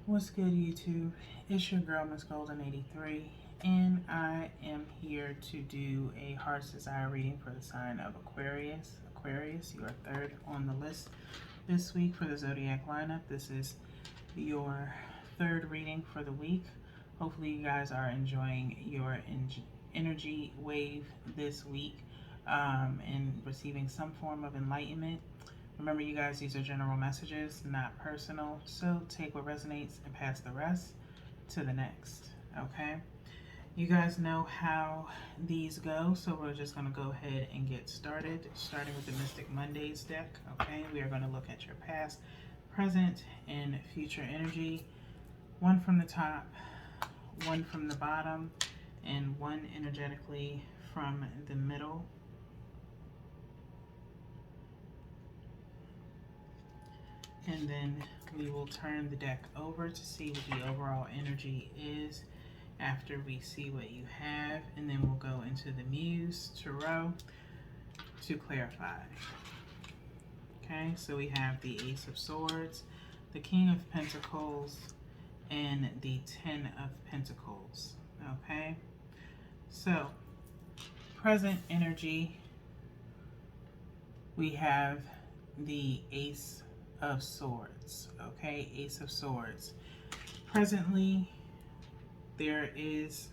What's good, YouTube? It's your girl, Miss Golden 83, and I am here to do a Heart's Desire reading for the sign of Aquarius. Aquarius, you are third on the list this week for the zodiac lineup. This is your third reading for the week. Hopefully, you guys are enjoying your energy wave this week and receiving some form of enlightenment. Remember, you guys, these are general messages, not personal. So take what resonates and pass the rest to the next. Okay? You guys know how these go, so we're just going to go ahead and get started, starting with the Mystic Mondays deck. Okay? We are going to look at your past, present, and future energy. One from the top, one from the bottom, and one energetically from the middle. And then we will turn the deck over to see what the overall energy is after we see what you have. And then we'll go into the Muse Tarot to clarify. Okay, so we have the Ace of Swords, the King of Pentacles, and the Ten of Pentacles. Okay, so present energy, we have the Ace of Swords. Okay, Ace of Swords. Presently, there is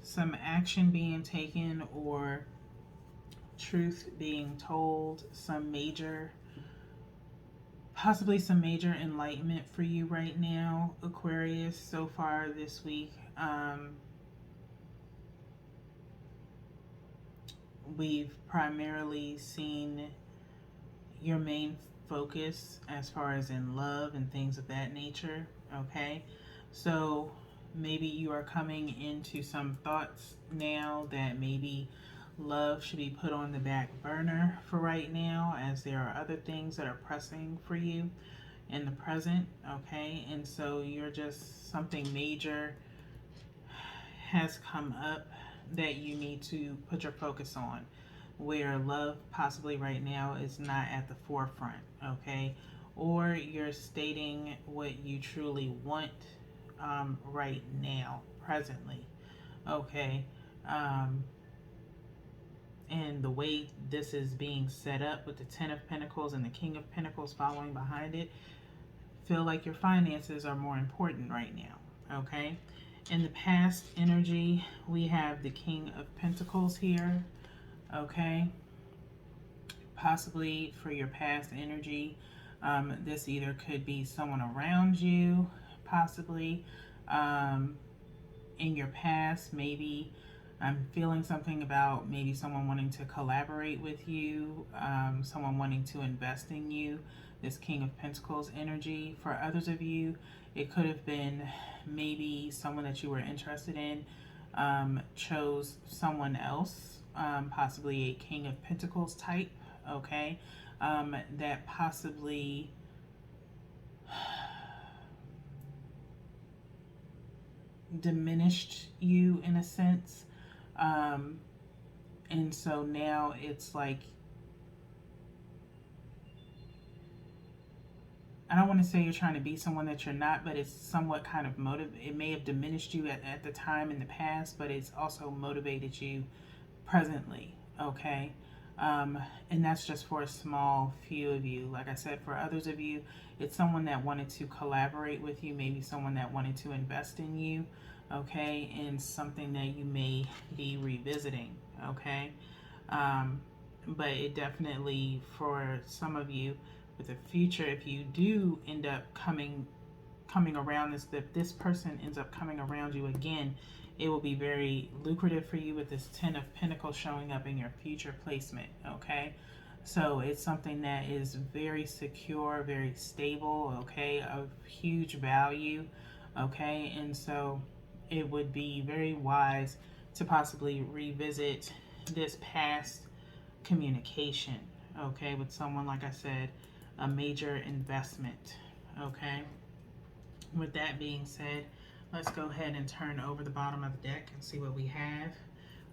some action being taken or truth being told, some major, possibly some major enlightenment for you right now, Aquarius, so far this week. We've primarily seen your main focus as far as in love and things of that nature. Okay, so maybe you are coming into some thoughts now that maybe love should be put on the back burner for right now, as there are other things that are pressing for you in the present. Okay, and so you're just, something major has come up that you need to put your focus on, where love possibly right now is not at the forefront. Okay, or you're stating what you truly want right now, presently. Okay, and the way this is being set up with the Ten of Pentacles and the King of Pentacles following behind it, feel like your finances are more important right now. Okay, in the past energy, we have the King of Pentacles here. Okay, possibly for your past energy, this either could be someone around you, possibly in your past. Maybe I'm feeling something about maybe someone wanting to collaborate with you, someone wanting to invest in you, this King of Pentacles energy. For others of you, it could have been maybe someone that you were interested in chose someone else, possibly a King of Pentacles type. Okay, that possibly diminished you in a sense, and so now it's like, I don't want to say you're trying to be someone that you're not, but it's somewhat kind of it may have diminished you at the time in the past, but it's also motivated you presently. Okay, and that's just for a small few of you. Like I said, for others of you, it's someone that wanted to collaborate with you, maybe someone that wanted to invest in you. Okay, and something that you may be revisiting. Okay, but it definitely, for some of you, with the future, if you do end up coming around this, if this person ends up coming around you again, it will be very lucrative for you with this Ten of Pentacles showing up in your future placement. Okay, so it's something that is very secure, very stable. Okay, of huge value. Okay, and so it would be very wise to possibly revisit this past communication. Okay, with someone, like I said, a major investment. Okay, with that being said, let's go ahead and turn over the bottom of the deck and see what we have.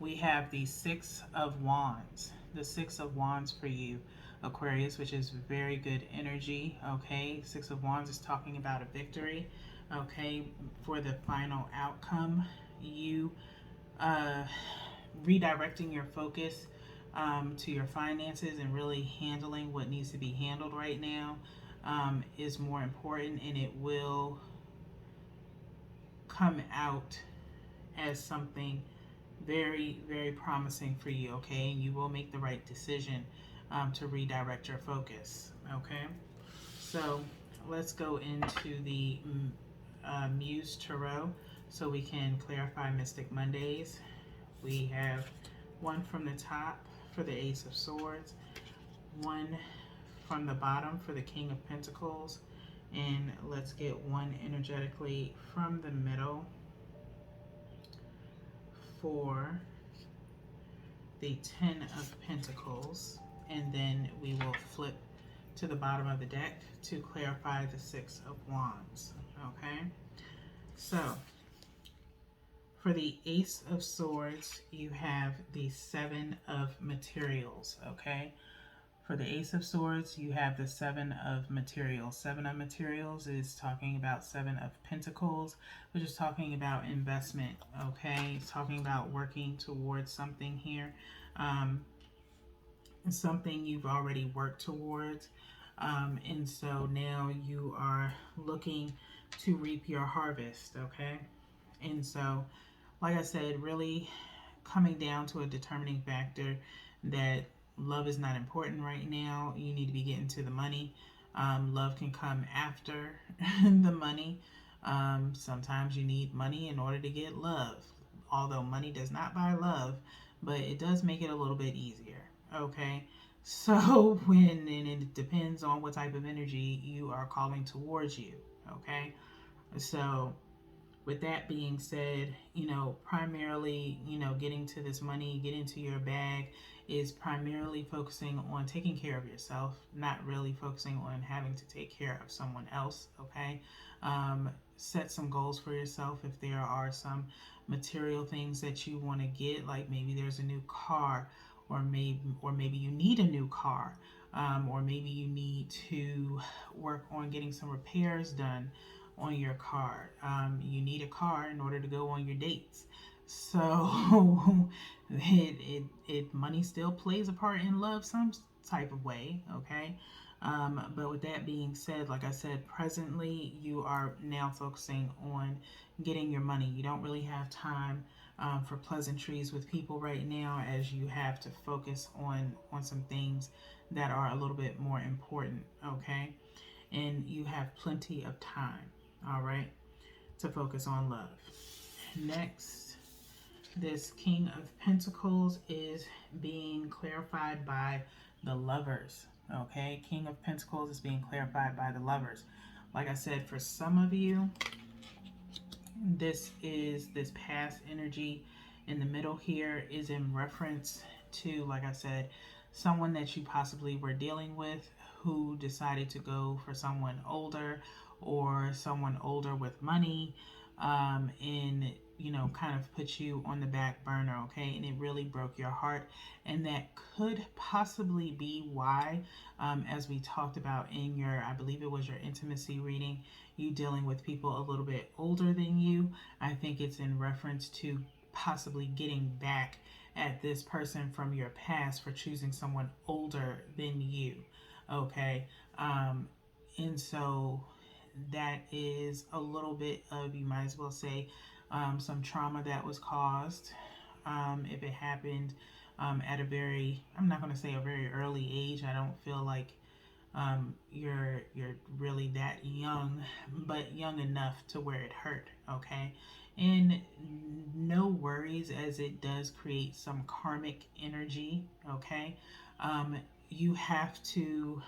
We have the Six of Wands. The Six of Wands for you. Aquarius, which is very good energy. Okay, Six of Wands is talking about a victory. Okay, for the final outcome, you uh, redirecting your focus to your finances and really handling what needs to be handled right now is more important, and it will come out as something very, very promising for you. Okay, and you will make the right decision to redirect your focus. Okay, so let's go into the Muse Tarot so we can clarify Mystic Mondays. We have one from the top for the Ace of Swords, one from the bottom for the King of Pentacles, and let's get one energetically from the middle for the Ten of Pentacles, and then we will flip to the bottom of the deck to clarify the Six of Wands. Okay, so for the Ace of Swords, you have the Seven of Materials. Okay, for the Ace of Swords, you have the Seven of Materials. Seven of Materials is talking about Seven of Pentacles, which is talking about investment. Okay, it's talking about working towards something here. Something you've already worked towards. And so now you are looking to reap your harvest. Okay, and so like I said, really coming down to a determining factor that love is not important right now. You need to be getting to the money. Love can come after the money. Sometimes you need money in order to get love. Although money does not buy love, but it does make it a little bit easier. Okay. So and it depends on what type of energy you are calling towards you. Okay. So with that being said, primarily, getting to this money, getting to your bag is primarily focusing on taking care of yourself, not really focusing on having to take care of someone else. Okay. Set some goals for yourself. If there are some material things that you want to get, like maybe there's a new car, or maybe you need a new car, or maybe you need to work on getting some repairs done on your car. You need a car in order to go on your dates. So money still plays a part in love some type of way. Okay. But with that being said, like I said, presently you are now focusing on getting your money. You don't really have time for pleasantries with people right now, as you have to focus on some things that are a little bit more important. Okay, and you have plenty of time, all right, to focus on love. Next, this King of Pentacles is being clarified by the Lovers. Okay, King of Pentacles is being clarified by the Lovers. Like I said, for some of you, this past energy in the middle here is in reference to, like I said, someone that you possibly were dealing with who decided to go for someone older, or someone older with money, and kind of put you on the back burner. Okay, and it really broke your heart, and that could possibly be why, as we talked about in your, I believe it was your intimacy reading, you dealing with people a little bit older than you. I think it's in reference to possibly getting back at this person from your past for choosing someone older than you. Okay, and so that is a little bit of, you might as well say, some trauma that was caused, if it happened at a very, I'm not going to say a very early age. I don't feel like you're really that young, but young enough to where it hurt. Okay, and no worries, as it does create some karmic energy. Okay, you have to,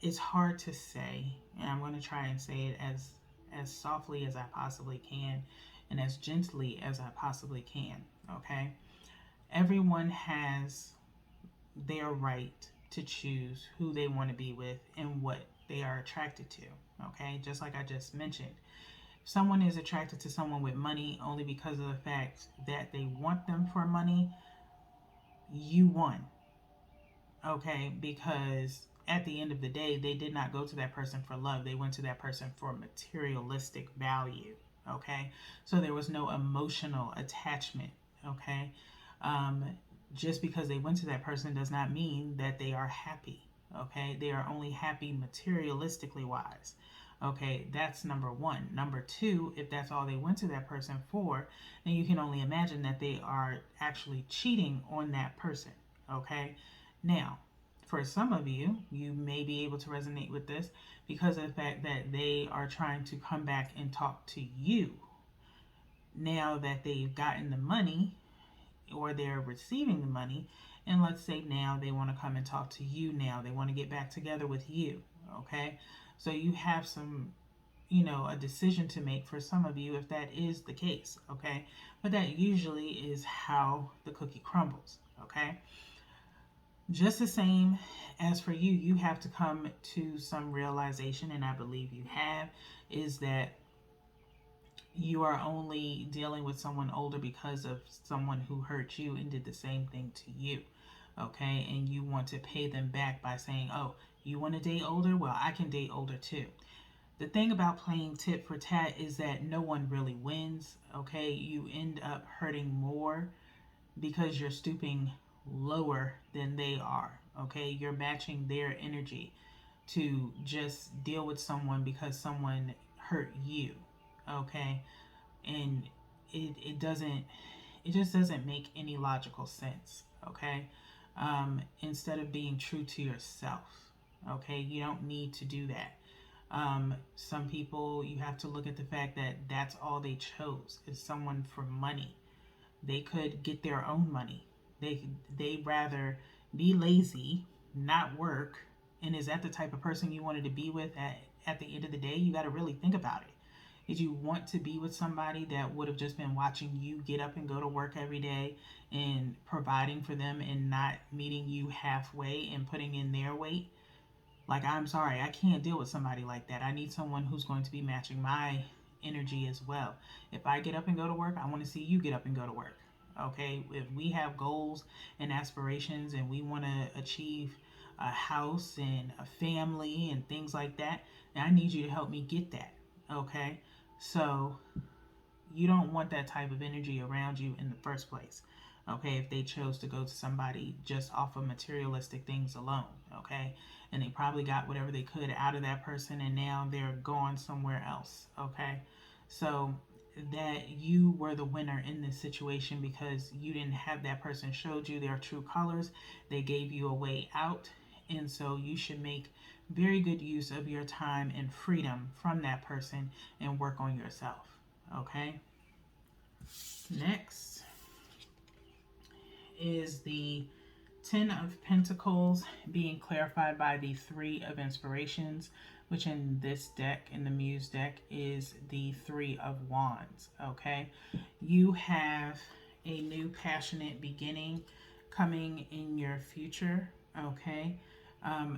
it's hard to say, and I'm going to try and say it as softly as I possibly can and as gently as I possibly can. Okay, everyone has their right to choose who they want to be with and what they are attracted to. Okay, just like I just mentioned, if someone is attracted to someone with money only because of the fact that they want them for money, you won, okay? Because at the end of the day, they did not go to that person for love. They went to that person for materialistic value, okay? So there was no emotional attachment, okay? Um, just because they went to that person does not mean that they are happy, okay? They are only happy materialistically wise. Okay, that's number one. Number two, if that's all they went to that person for, then you can only imagine that they are actually cheating on that person. Okay, now for some of you, you may be able to resonate with this because of the fact that they are trying to come back and talk to you now that they've gotten the money or they're receiving the money. And let's say now they want to come and talk to you now. They want to get back together with you. Okay, so you have some, a decision to make for some of you if that is the case, okay? But that usually is how the cookie crumbles, okay? Just the same as for you, you have to come to some realization, and I believe you have, is that you are only dealing with someone older because of someone who hurt you and did the same thing to you, okay? And you want to pay them back by saying, oh, you want to date older? Well, I can date older too. The thing about playing tit for tat is that no one really wins, okay? You end up hurting more because you're stooping lower than they are, okay? You're matching their energy to just deal with someone because someone hurt you, okay? And it just doesn't make any logical sense, okay? Instead of being true to yourself, okay? You don't need to do that. Some people, you have to look at the fact that that's all they chose is someone for money. They could get their own money. They rather be lazy, not work. And is that the type of person you wanted to be with at the end of the day? You got to really think about it. Did you want to be with somebody that would have just been watching you get up and go to work every day and providing for them and not meeting you halfway and putting in their weight? Like, I'm sorry, I can't deal with somebody like that. I need someone who's going to be matching my energy as well. If I get up and go to work, I want to see you get up and go to work. Okay? If we have goals and aspirations and we want to achieve a house and a family and things like that, then I need you to help me get that. Okay? So, you don't want that type of energy around you in the first place. Okay, if they chose to go to somebody just off of materialistic things alone, okay, and they probably got whatever they could out of that person and now they're going somewhere else, okay, so that you were the winner in this situation because you didn't have that person showed you their true colors, they gave you a way out, and so you should make very good use of your time and freedom from that person and work on yourself, okay. Next is the Ten of Pentacles being clarified by the Three of Inspirations, which in this deck, in the Muse deck, is the Three of Wands, okay? You have a new passionate beginning coming in your future, okay?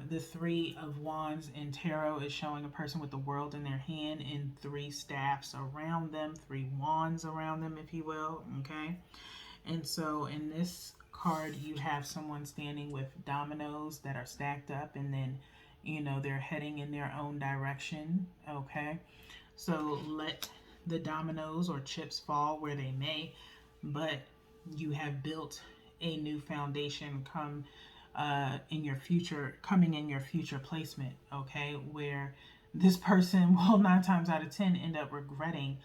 The Three of Wands in tarot is showing a person with the world in their hand and three staffs around them, three wands around them, if you will, okay? And so in this card, you have someone standing with dominoes that are stacked up and then, they're heading in their own direction, okay? So let the dominoes or chips fall where they may, but you have built a new foundation coming in your future placement, okay, where this person will 9 times out of 10 end up regretting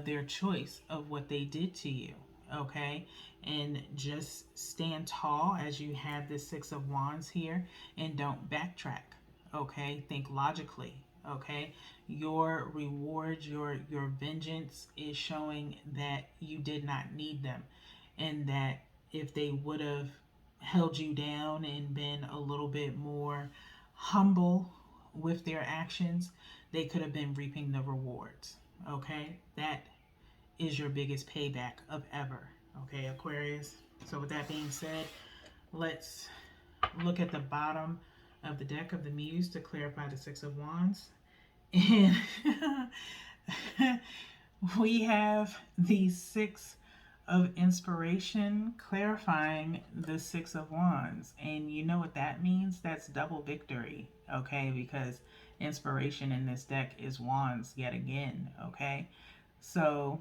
their choice of what they did to you, okay. And just stand tall as you have this Six of Wands here and don't backtrack, okay. Think logically, okay. Your reward, your vengeance is showing that you did not need them, and that if they would have held you down and been a little bit more humble with their actions, they could have been reaping the rewards, okay. That is your biggest payback of ever, okay, Aquarius. So with that being said, let's look at the bottom of the deck of the Muse to clarify the Six of Wands. And we have the Six of inspiration, clarifying the Six of Wands. And you know what that means? That's double victory, okay? Because inspiration in this deck is wands yet again, okay? So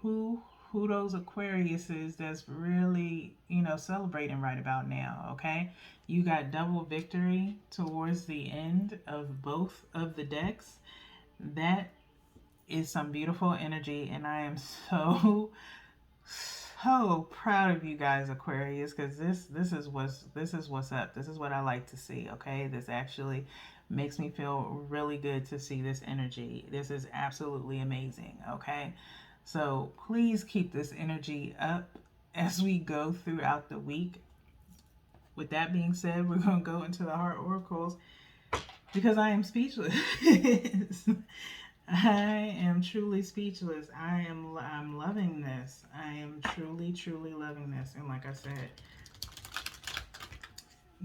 who those Aquariuses that's really, celebrating right about now, okay? You got double victory towards the end of both of the decks. That is some beautiful energy, and I am so proud of you guys, Aquarius, because this is what's up. This is what I like to see, okay? This actually makes me feel really good to see this energy. This is absolutely amazing, okay? So please keep this energy up as we go throughout the week. With that being said, we're going to go into the heart oracles because I am speechless. I am truly speechless. I'm loving this. I am truly loving this. And like I said,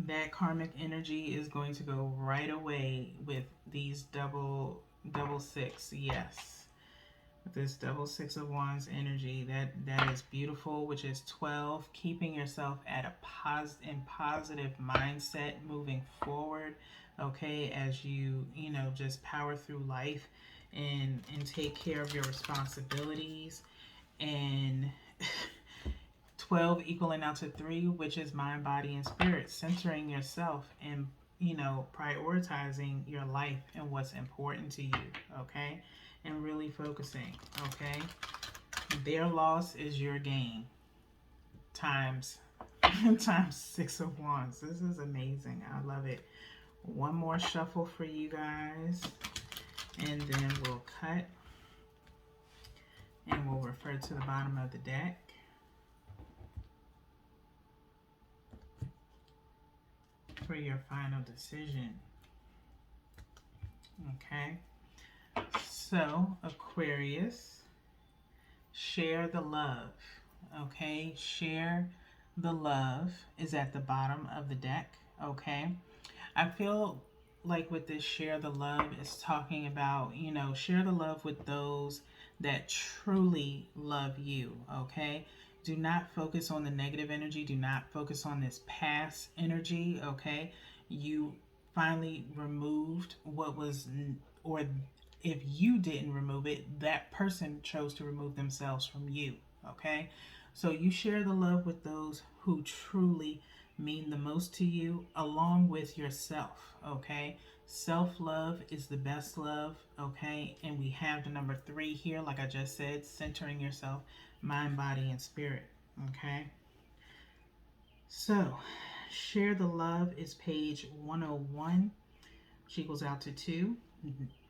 that karmic energy is going to go right away with these double six. Yes. With this double Six of Wands energy, that is beautiful, which is 12, keeping yourself at a positive mindset moving forward, okay, as you just power through life and take care of your responsibilities. And 12 equaling out to 3, which is mind, body, and spirit, centering yourself and prioritizing your life and what's important to you, okay, and really focusing, okay. Their loss is your gain times times Six of Wands. This is amazing. I love it. One more shuffle for you guys, and then we'll cut and we'll refer to the bottom of the deck. For your final decision. Okay. So, Aquarius, share the love. Okay. Share the love is at the bottom of the deck. Okay. I feel like with this share the love is talking about, share the love with those that truly love you. Okay. Do not focus on the negative energy. Do not focus on this past energy, okay? You finally removed what was, or if you didn't remove it, that person chose to remove themselves from you, okay? So you share the love with those who truly mean the most to you, along with yourself, okay? Self-love is the best love, okay? And we have the number 3 here, like I just said, centering yourself, mind, body, and spirit, okay? So, share the love is page 101, which equals out to 2,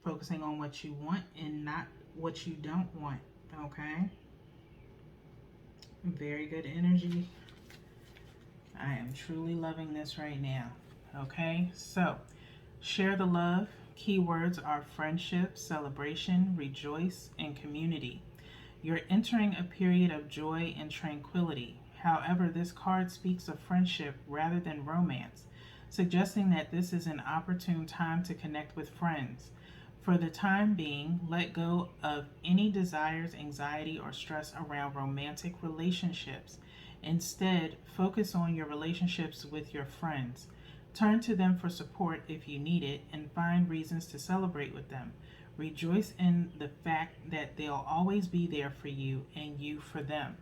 focusing on what you want and not what you don't want, okay? Very good energy. I am truly loving this right now, okay? So, share the love. Keywords are friendship, celebration, rejoice, and community. You're entering a period of joy and tranquility. However, this card speaks of friendship rather than romance, suggesting that this is an opportune time to connect with friends. For the time being, let go of any desires, anxiety, or stress around romantic relationships. Instead, focus on your relationships with your friends. Turn to them for support if you need it, and find reasons to celebrate with them. Rejoice in the fact that they'll always be there for you and you for them.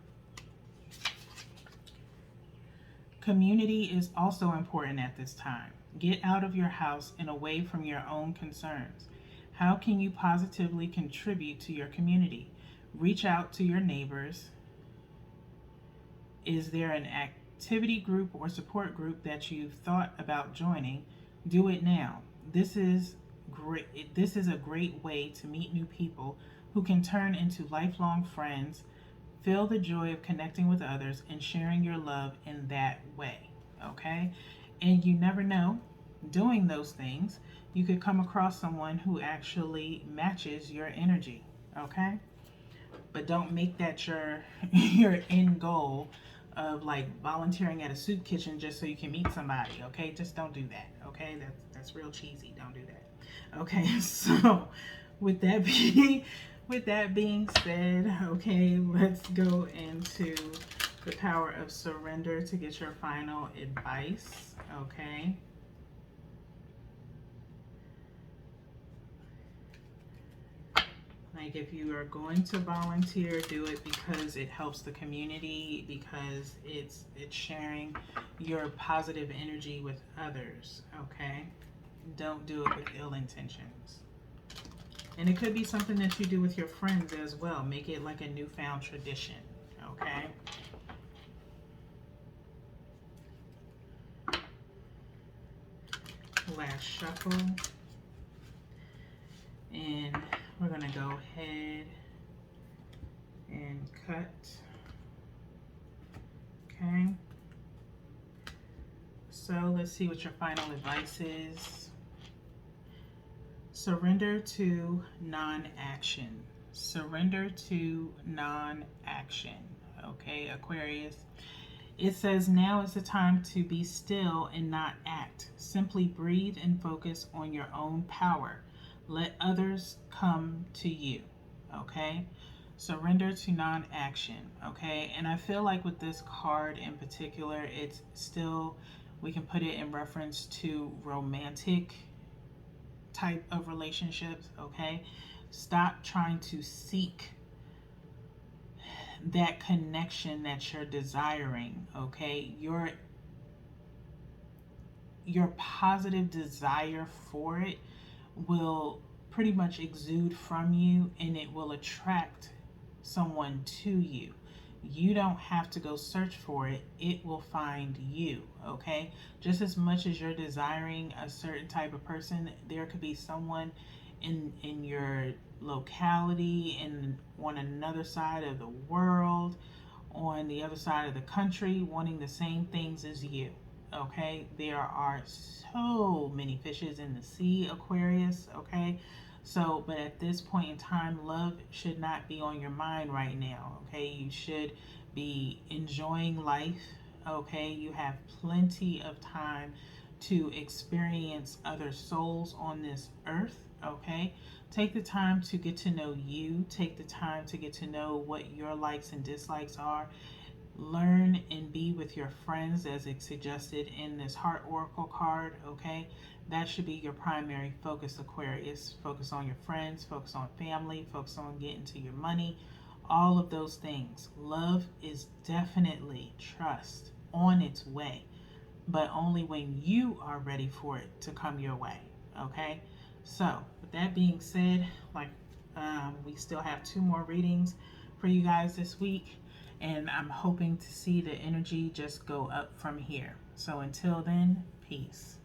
Community is also important at this time. Get out of your house and away from your own concerns. How can you positively contribute to your community? Reach out to your neighbors. Is there an activity group or support group that you've thought about joining? Do it now. This is a great way to meet new people who can turn into lifelong friends. Feel the joy of connecting with others and sharing your love in that way, okay? And you never know, doing those things, you could come across someone who actually matches your energy, okay? But don't make that your end goal of like volunteering at a soup kitchen just so you can meet somebody, okay? Just don't do that, okay? That's real cheesy. Don't do that. Okay, so with that with that being said, okay, let's go into the power of surrender to get your final advice, okay? Like, if you are going to volunteer, do it because it helps the community, because it's sharing your positive energy with others, okay? Don't do it with ill intentions. And it could be something that you do with your friends as well. Make it like a newfound tradition, okay? Last shuffle. And we're going to go ahead and cut. Okay. So let's see what your final advice is. Surrender to non-action. Surrender to non-action. Okay, Aquarius. It says now is the time to be still and not act. Simply breathe and focus on your own power. Let others come to you. Okay? Surrender to non-action. Okay? And I feel like with this card in particular, it's still, we can put it in reference to romantic type of relationships. Okay? Stop trying to seek that connection that you're desiring. Okay? Your positive desire for it will pretty much exude from you, and it will attract someone to you. You don't have to go search for it. It will find you, okay? Just as much as you're desiring a certain type of person, there could be someone in your locality, and on another side of the world, on the other side of the country, wanting the same things as you. Okay, there are so many fishes in the sea, Aquarius. Okay, so but at this point in time, love should not be on your mind right now. Okay, you should be enjoying life. Okay, you have plenty of time to experience other souls on this earth. Okay, take the time to get to know you. Take the time to get to know what your likes and dislikes are. Learn and be with your friends as it's suggested in this Heart Oracle card, okay? That should be your primary focus, Aquarius. Focus on your friends, focus on family, focus on getting to your money, all of those things. Love is definitely, trust, on its way, but only when you are ready for it to come your way, okay? So, with that being said, we still have 2 more readings for you guys this week. And I'm hoping to see the energy just go up from here. So until then, peace.